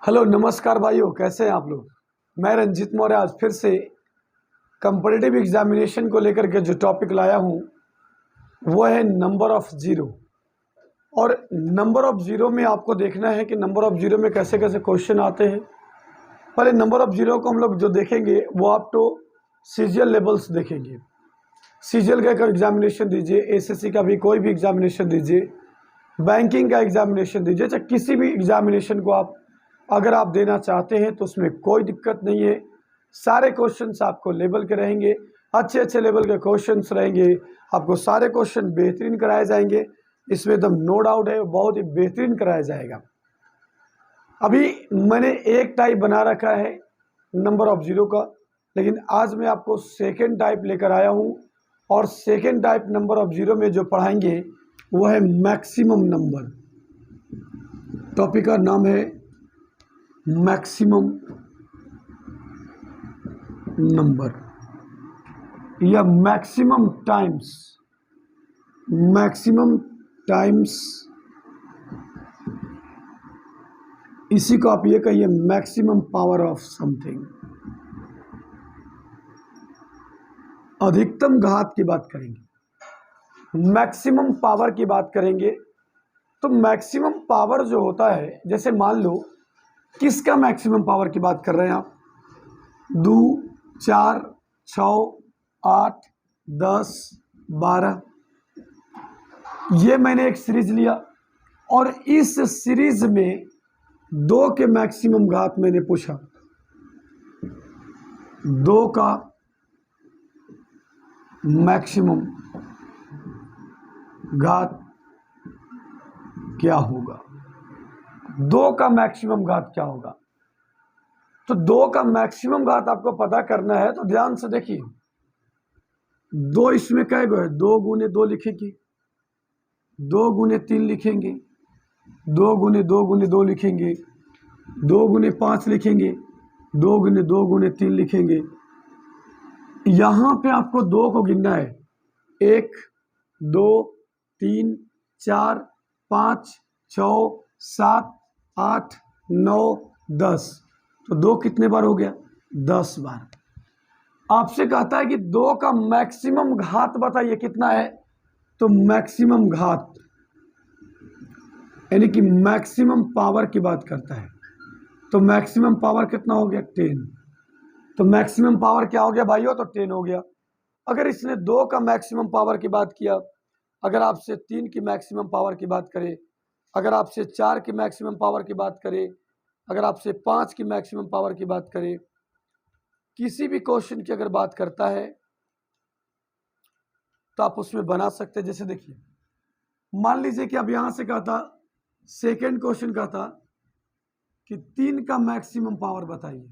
Hello नमस्कार भाइयों, कैसे हैं आप लोग। मैं रंजीत मौर्य आज फिर से कंपटीटिव एग्जामिनेशन को लेकर के जो टॉपिक लाया हूं वो है नंबर ऑफ जीरो। और नंबर ऑफ जीरो में आपको देखना है कि नंबर ऑफ जीरो में कैसे कैसे क्वेश्चन आते हैं। पहले नंबर ऑफ जीरो को हम लोग जो देखेंगे वो आप तो सीजीएल लेवल्स देखेंगे। सीजीएल का एग्जामिनेशन दीजिए, एसएससी का भी कोई भी एग्जामिनेशन दीजिए, बैंकिंग का एग्जामिनेशन दीजिए, चाहे किसी भी एग्जामिनेशन को आप अगर आप देना चाहते हैं तो उसमें कोई दिक्कत नहीं है। सारे क्वेश्चंस आपको लेवल के रहेंगे, अच्छे अच्छे लेवल के क्वेश्चंस रहेंगे, आपको सारे क्वेश्चन बेहतरीन कराए जाएंगे। इसमें एकदम नो डाउट है, बहुत ही बेहतरीन कराया जाएगा। अभी मैंने एक टाइप बना रखा है नंबर ऑफ जीरो का, लेकिन आज मैं आपको सेकेंड टाइप लेकर आया हूँ। और second type number of zero में जो पढ़ाएंगे वो है मैक्सिमम नंबर। टॉपिक का नाम है मैक्सिमम नंबर या मैक्सिमम टाइम्स। इसी को आप ये कहिए मैक्सिमम पावर ऑफ समथिंग। अधिकतम घात की बात करेंगे, मैक्सिमम पावर की बात करेंगे। तो मैक्सिमम पावर जो होता है, जैसे मान लो किसका मैक्सिमम पावर की बात कर रहे हैं आप, 2, 4, 6, 8, 10, 12। ये मैंने एक सीरीज लिया और इस सीरीज में 2 के मैक्सिमम घात मैंने पूछा। 2 का मैक्सिमम घात क्या होगा, 2 का मैक्सिमम घात क्या होगा। तो 2 का मैक्सिमम घात आपको पता करना है तो ध्यान से देखिए। 2 इसमें क्या गो है, 2 गुने 2 लिखेंगे, 2 गुने 3 लिखेंगे, 2 गुने 2 गुने 2 लिखेंगे, 2 गुने 5 लिखेंगे, 2 गुने 2 गुने 3 लिखेंगे। यहां पे आपको 2 को गिनना है, 1, 2, 3, 4, 5, 6, 7, 8, 9, 10। तो 2 कितने बार हो गया, 10 बार। आपसे कहता है कि 2 का मैक्सिमम घात बताइए कितना है। तो मैक्सिमम घात यानी कि मैक्सिमम पावर की बात करता है। तो मैक्सिमम पावर कितना हो गया, 10। तो मैक्सिमम पावर क्या हो गया भाइयों, तो 10 हो गया। अगर इसने 2 का मैक्सिमम पावर की बात किया, अगर आपसे 3 की मैक्सिमम पावर की बात करे, अगर आपसे 4 की मैक्सिमम पावर की बात करे, अगर आपसे 5 की मैक्सिमम पावर की बात करे, किसी भी क्वेश्चन की अगर बात करता है तो आप उसमें बना सकते हैं। जैसे देखिए, मान लीजिए कि अब यहां से कहा था, सेकेंड क्वेश्चन का था कि 3 का मैक्सिमम पावर बताइए।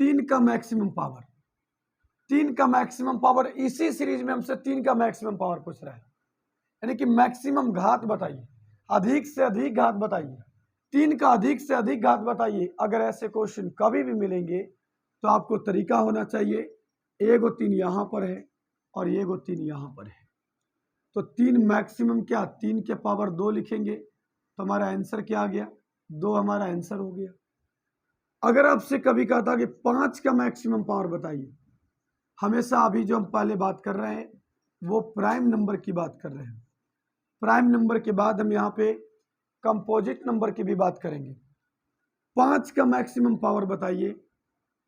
3 का मैक्सिमम पावर, 3 का मैक्सिमम पावर, इसी सीरीज में हमसे 3 का मैक्सिमम पावर पूछ रहा है, यानी कि मैक्सिमम घात बताइए, अधिक से अधिक घात बताइए, 3 का अधिक से अधिक घात बताइए। अगर ऐसे क्वेश्चन कभी भी मिलेंगे तो आपको तरीका होना चाहिए, 1 और 3 यहाँ पर है और 1 और 3 यहाँ पर है। तो 3 मैक्सिमम क्या, 3 के पावर 2 लिखेंगे तो हमारा आंसर क्या आ गया, 2 हमारा आंसर हो गया। अगर आपसे कभी कहा था कि 5 का मैक्सिमम पावर बताइए, हमेशा अभी जो हम पहले बात कर रहे हैं वो प्राइम नंबर की बात कर रहे हैं। प्राइम नंबर के बाद हम यहाँ पे कंपोजिट नंबर की भी बात करेंगे। 5 का मैक्सिमम पावर बताइए।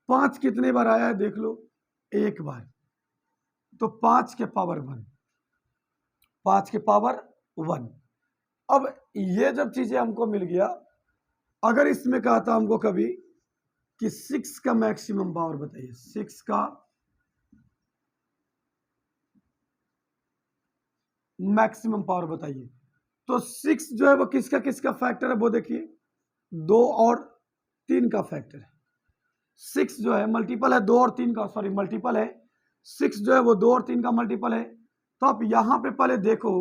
5 कितने बार आया है देख लो, 1 बार। तो 5 के पावर 1, 5 के पावर 1। अब ये जब चीजें हमको मिल गया, अगर इसमें कहा था हमको कभी कि 6 का मैक्सिमम पावर बताइए, 6 का मैक्सिमम पावर बताइए। तो 6 जो है वो किसका किसका फैक्टर है, वो देखिए 2 और 3 का फैक्टर है। 6 जो है मल्टीपल है 2 और 3 का, सॉरी मल्टीपल है। 6 जो है वो 2 और 3 का मल्टीपल है। तो आप यहां पे पहले देखो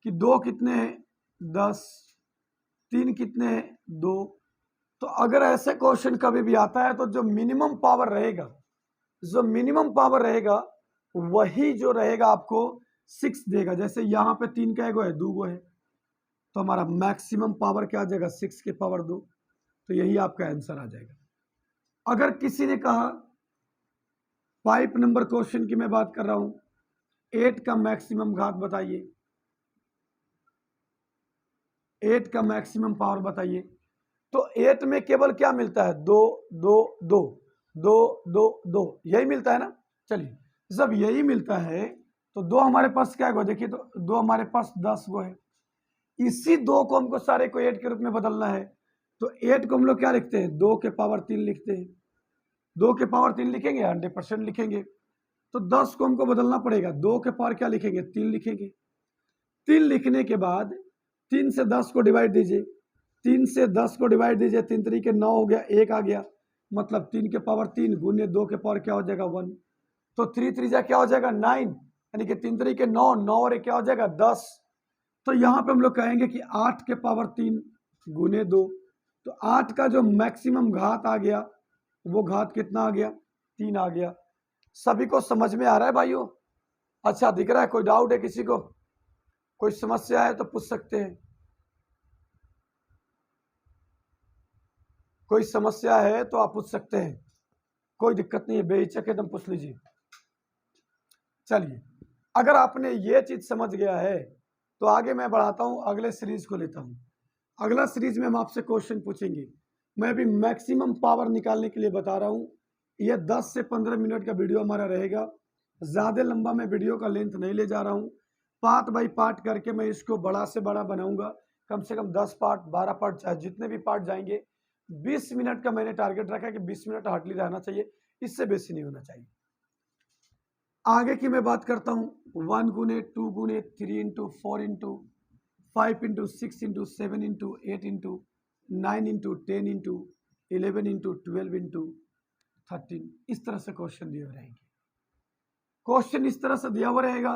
कि 2 कितने हैं, 10, 3 कितने हैं, 2। तो अगर ऐसे क्वेश्चन कभी भी आता है तो जो मिनिमम पावर रहेगा, वही जो रहेगा आपको 6 देगा। जैसे यहाँ पे 3 का एगो है, 2 गो है, तो हमारा मैक्सिमम पावर क्या आ जाएगा 6 के पावर 2। तो यही आपका आंसर आ जाएगा। अगर किसी ने कहा 5 नंबर क्वेश्चन की मैं बात कर रहा हूं, 8 का मैक्सिमम घात बताइए, 8 का मैक्सिमम पावर बताइए। तो 8 में केवल क्या मिलता है, 2 2 2 2 2 2 यही मिलता है ना। चलिए जब यही मिलता है तो 2 हमारे पास क्या है, देखिए तो 2 हमारे पास 10 गो है। इसी 2 को हमको सारे को 8 के रूप में बदलना है। तो 8 को हम लोग क्या लिखते हैं, 2 के पावर 3 लिखते हैं। 2 के पावर 3 लिखेंगे 100% लिखेंगे। तो 10 को हमको बदलना पड़ेगा, 2 के पावर क्या लिखेंगे, 3 लिखेंगे। 3 लिखने के बाद 3 से 10 को डिवाइड दीजिए, 3 से 10 को डिवाइड दीजिए, 3 तरीके 9 हो गया, 1 आ गया, मतलब 3 के पावर 3 गुने 2 के पावर क्या हो जाएगा 1। तो 3 त्रिज्या क्या हो जाएगा 9, यानी कि 3 तरीके 9, 9 और क्या हो जाएगा 10। तो यहाँ पे हम लोग कहेंगे कि 8 के पावर 3 गुने 2। तो 8 का जो मैक्सिमम घात आ गया वो घात कितना आ गया, 3 आ गया। सभी को समझ में आ रहा है भाइयों? अच्छा दिख रहा है? कोई डाउट है किसी को? कोई समस्या है तो पूछ सकते हैं। कोई समस्या है तो आप पूछ सकते हैं, कोई दिक्कत नहीं है, बेहिचक एकदम पूछ लीजिए। चलिए अगर आपने ये चीज समझ गया है तो आगे मैं बढ़ाता हूं, अगले सीरीज को लेता हूं। अगला सीरीज में हम आपसे क्वेश्चन पूछेंगे। मैं अभी मैक्सिमम पावर निकालने के लिए बता रहा हूं। यह 10 से 15 मिनट का वीडियो हमारा रहेगा, ज्यादा लंबा मैं वीडियो का लेंथ नहीं ले जा रहा हूं। पार्ट बाई पार्ट करके मैं इसको बड़ा से बड़ा बनाऊंगा, कम से कम 10 पार्ट 12 पार्ट, चाहे जितने भी पार्ट जाएंगे। 20 मिनट का मैंने टारगेट रखा है कि 20 मिनट हार्डली रहना चाहिए, इससे बेसी नहीं होना चाहिए। आगे की मैं बात करता हूँ, 1 गुने 2 गुने 3 into 4 into 5 into 6 into 7 into 8 into 9 into 10 into 11 into 12 into 13। इस तरह से क्वेश्चन दिए हुए रहेंगे। क्वेश्चन इस तरह से दिया हुआ रहेगा।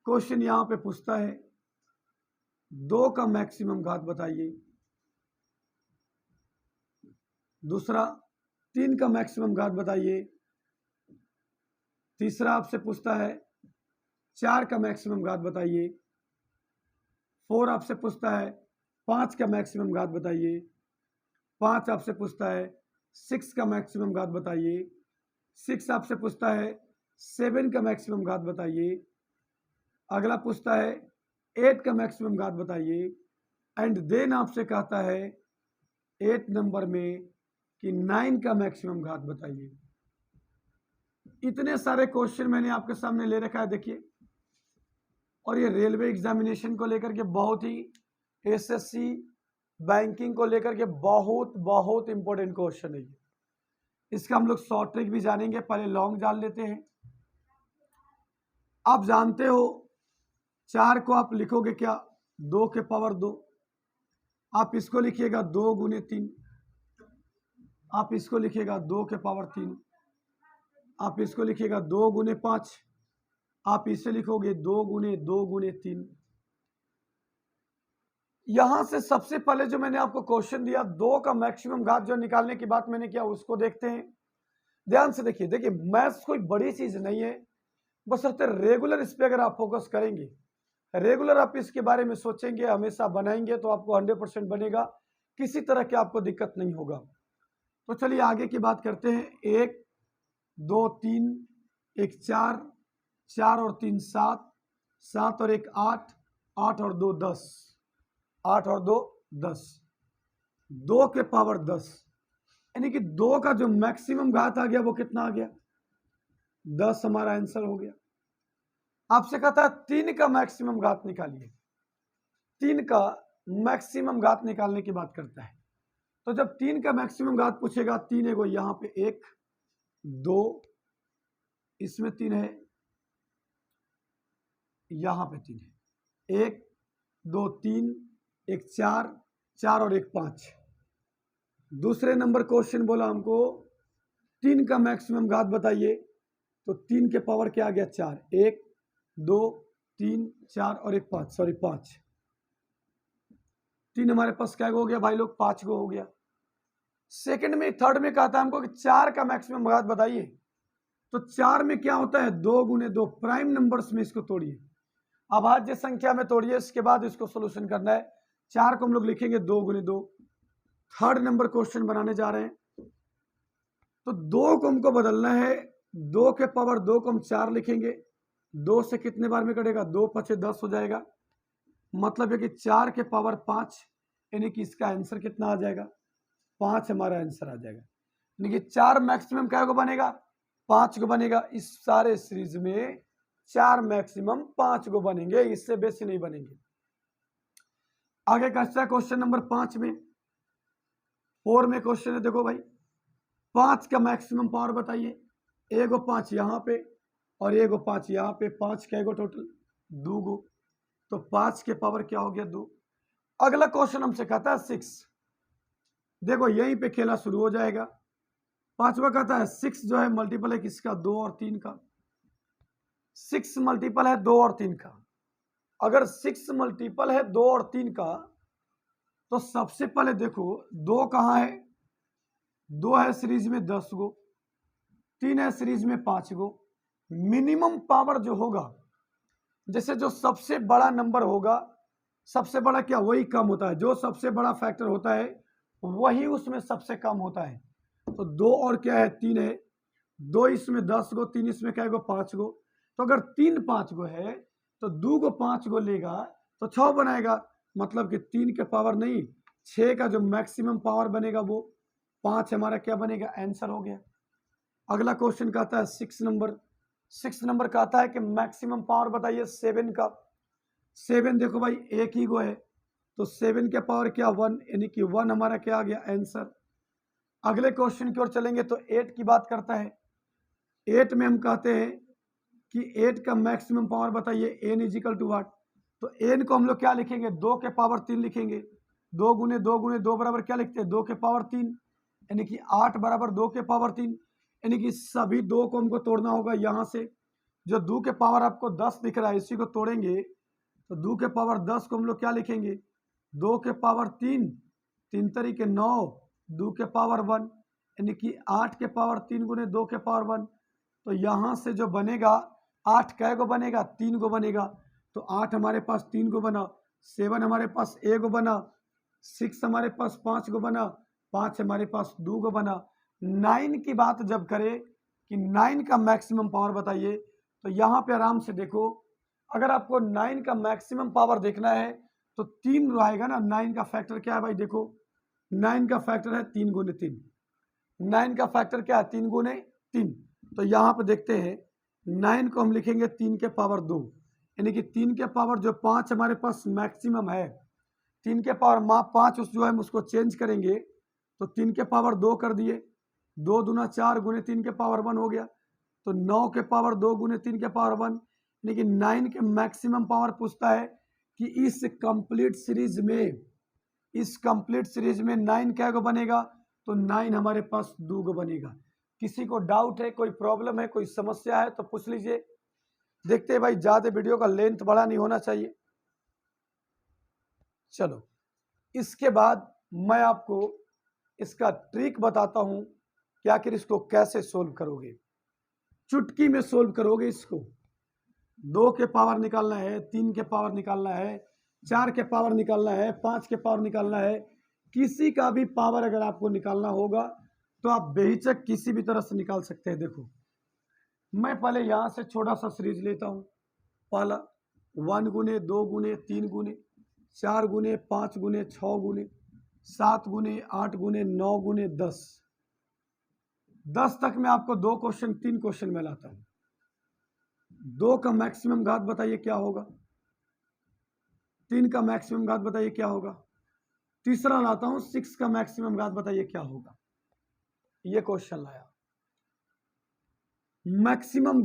क्वेश्चन यहां पे पूछता है 2 का मैक्सिमम घात बताइए। दूसरा 3 का मैक्सिमम घात बताइए। तीसरा आपसे पूछता है 4 का मैक्सिमम घात बताइए। 4 आपसे पूछता है 5 का मैक्सिमम घात बताइए। 5 आपसे पूछता है 6 का मैक्सिमम घात बताइए। 6 आपसे पूछता है 7 का मैक्सिमम घात बताइए। अगला पूछता है 8 का मैक्सिमम घात बताइए। एंड देन आपसे कहता है 8 नंबर में कि 9 का मैक्सिमम घात बताइए। इतने सारे क्वेश्चन मैंने आपके सामने ले रखा है, देखिए। और ये रेलवे एग्जामिनेशन को लेकर के बहुत ही, एसएससी बैंकिंग को लेकर के बहुत बहुत इंपॉर्टेंट क्वेश्चन है ये। इसका हम लोग शॉर्ट ट्रिक भी जानेंगे, पहले लॉन्ग जान लेते हैं। आप जानते हो 4 को आप लिखोगे क्या, 2 के पावर 2। आप इसको लिखिएगा 2 गुने 3। आप इसको लिखिएगा 2 के पावर 3। आप इसको लिखिएगा 2 गुने 5। आप इसे लिखोगे 2 गुने 2 गुने 3। यहां से सबसे पहले जो मैंने आपको क्वेश्चन दिया, 2 का मैक्सिमम घात जो निकालने की बात मैंने किया, उसको देखते हैं। ध्यान से देखिए। देखिए मैथ्स कोई बड़ी चीज नहीं है, बशर्ते रेगुलर इस पे अगर आप फोकस करेंगे, रेगुलर आप इसके बारे में सोचेंगे, हमेशा बनाएंगे, तो आपको 100% बनेगा, किसी तरह की आपको दिक्कत नहीं होगा। तो चलिए आगे की बात करते हैं। 1 2 3, 1 4, 4 और 3 7, 7 और 1 8, 8 और 2 10, 8 और 2 10, 2 के पावर 10, यानी कि 2 का जो मैक्सिमम घात आ गया वो कितना आ गया, 10 हमारा आंसर हो गया। आपसे कहता है 3 का मैक्सिमम घात निकालिए। 3 का मैक्सिमम घात निकालने की बात करता है। तो जब 3 का मैक्सिमम घात पूछेगा, 3 है वो यहाँ पे 1 2, इसमें 3 है, यहां पे 3 है, 1 2 3, 1 4, 4 और 1 5। दूसरे नंबर क्वेश्चन बोला हमको 3 का मैक्सिमम घात बताइए। तो 3 के पावर क्या आ गया 4, 1 2 3 4 और 1 5, सॉरी 5। 3 हमारे पास क्या हो गया भाई लोग, 5 को हो गया। सेकंड में थर्ड में कहता है हमको कि 4 का मैक्सिमम घात बताइए। तो 4 में क्या होता है, 2 गुने 2, प्राइम नंबर्स में इसको तोड़िए, अभाज्य संख्या में तोड़िए, इसके बाद इसको सोल्यूशन करना है। 4 को हम लोग लिखेंगे 2 गुने 2। थर्ड नंबर क्वेश्चन बनाने जा रहे हैं, तो 2 को हमको बदलना है, 2 के पावर 2 को हम 4 लिखेंगे, 2 से कितने बार में कटेगा, 2 पचे 10 हो जाएगा, मतलब है कि 4 के पावर 5, यानी कि इसका आंसर कितना आ जाएगा, 5 हमारा आंसर आ जाएगा। यानी कि 4 मैक्सिमम क्या को बनेगा, 5 को बनेगा। इस सारे सीरीज में 4 मैक्सिमम 5 को बनेंगे, इससे बेसी नहीं बनेंगे। आगे का क्वेश्चन नंबर 5 में, 4 में क्वेश्चन है, देखो भाई 5 का मैक्सिमम पावर बताइए। एगो 5 यहाँ पे और एगो 5 यहाँ पे, 5 का एगो टोटल 2 गो, तो 5 के पावर क्या हो गया 2। अगला क्वेश्चन हमसे कहता है 6। देखो यहीं पे खेला शुरू हो जाएगा। 5वां कहता है 6 जो है मल्टीपल है किसका, 2 और 3 का। 6 मल्टीपल है 2 और 3 का। अगर 6 मल्टीपल है 2 और 3 का, तो सबसे पहले देखो 2 कहाँ है, 2 है सीरीज में 10 गो, 3 है सीरीज में 5 गो। मिनिमम पावर जो होगा, जैसे जो सबसे बड़ा नंबर होगा, सबसे बड़ा क्या, वही कम होता है। जो सबसे बड़ा फैक्टर होता है वही उसमें सबसे कम होता है। तो 2 और क्या है 3 है, 2 इसमें 10 गो, 3 इसमें क्या है 5 गो। तो अगर 3 5 गो है तो 2 को 5 गो लेगा तो 6 बनाएगा, मतलब कि 3 के पावर नहीं, 6 का जो मैक्सिमम पावर बनेगा वो 5 हमारा क्या बनेगा, आंसर हो गया। अगला क्वेश्चन कहता है 6 नंबर कहता है कि मैक्सिमम पावर बताइए 7 का। 7 देखो भाई एक ही गो है, तो 7 के पावर क्या 1, यानी कि 1 हमारा क्या आ गया आंसर। अगले क्वेश्चन की ओर चलेंगे तो 8 की बात करता है। 8 में हम कहते हैं कि 8 का मैक्सिमम पावर बताइए, n इजिकल टू वाट। तो n को हम लोग क्या लिखेंगे, 2 के पावर 3 लिखेंगे। 2 गुने 2 गुने 2 बराबर क्या लिखते हैं, 2 के पावर 3, यानी कि 8 बराबर 2 के पावर 3। यानी कि सभी 2 को हमको तोड़ना होगा। यहाँ से जो 2 के पावर आपको 10 दिख रहा है, इसी को तोड़ेंगे तो 2 के पावर 10 को हम लोग क्या लिखेंगे, 2 के पावर 3, 3 तरीके 9, 2 के पावर 1, यानी कि 8 के पावर 3 गुने 2 के पावर 1। तो यहाँ से जो बनेगा 8 कै गो बनेगा, 3 गो बनेगा। तो 8 हमारे पास 3 गो बना, 7 हमारे पास 1 गो बना, 6 हमारे पास 5 गो बना, 5 हमारे पास 2 गो बना। 9 की बात जब करें कि 9 का मैक्सिमम पावर बताइए, तो यहाँ पे आराम से देखो, अगर आपको 9 का मैक्सिमम पावर देखना है तो 3 रहेगा ना। 9 का फैक्टर क्या है भाई, देखो 9 का फैक्टर है 3 गुने 3। 9 का फैक्टर क्या है, 3 गुने 3। तो यहाँ पे देखते हैं 9 को हम लिखेंगे 3 के पावर 2, यानी कि 3 के पावर जो 5 हमारे पास मैक्सिमम है, 3 के पावर 5 उस जो है उसको चेंज करेंगे तो 3 के पावर 2 कर दिए, 2 दूना 4 गुने 3 के पावर 1 हो गया। तो 9 के पावर 2 गुने 3 के पावर 1, यानी कि 9 के मैक्सिमम पावर पूछता है कि इस कंप्लीट सीरीज में 9 क्या को बनेगा, तो 9 हमारे पास 2 को बनेगा। किसी को डाउट है, कोई प्रॉब्लम है, कोई समस्या है तो पूछ लीजिए। देखते हैं भाई, ज्यादा वीडियो का लेंथ बड़ा नहीं होना चाहिए। चलो इसके बाद मैं आपको इसका ट्रिक बताता हूं कि आखिर इसको कैसे सोल्व करोगे। चुटकी में सोल्व करोगे इसको। 2 के पावर निकालना है, 3 के पावर निकालना है, 4 के पावर निकालना है, 5 के पावर निकालना है। किसी का भी पावर अगर आपको निकालना होगा तो आप बेहिचक किसी भी तरह से निकाल सकते हैं। देखो मैं पहले यहाँ से छोटा सा सीरीज लेता हूँ। पहला 1 गुने 2 गुने 3 गुने 4 गुने 5 गुने 6 गुने 7 गुने 8 गुने 9 गुने 10 तक मैं आपको 2 क्वेश्चन 3 क्वेश्चन में लाता हूँ। 2 का मैक्सिमम घात बताइए क्या होगा, 3 का मैक्सिमम घात बताइए क्या होगा। तीसरा लाता हूँ 6 का मैक्सिमम घात बताइए क्या होगा। ये क्वेश्चन लाया। मैक्सिमम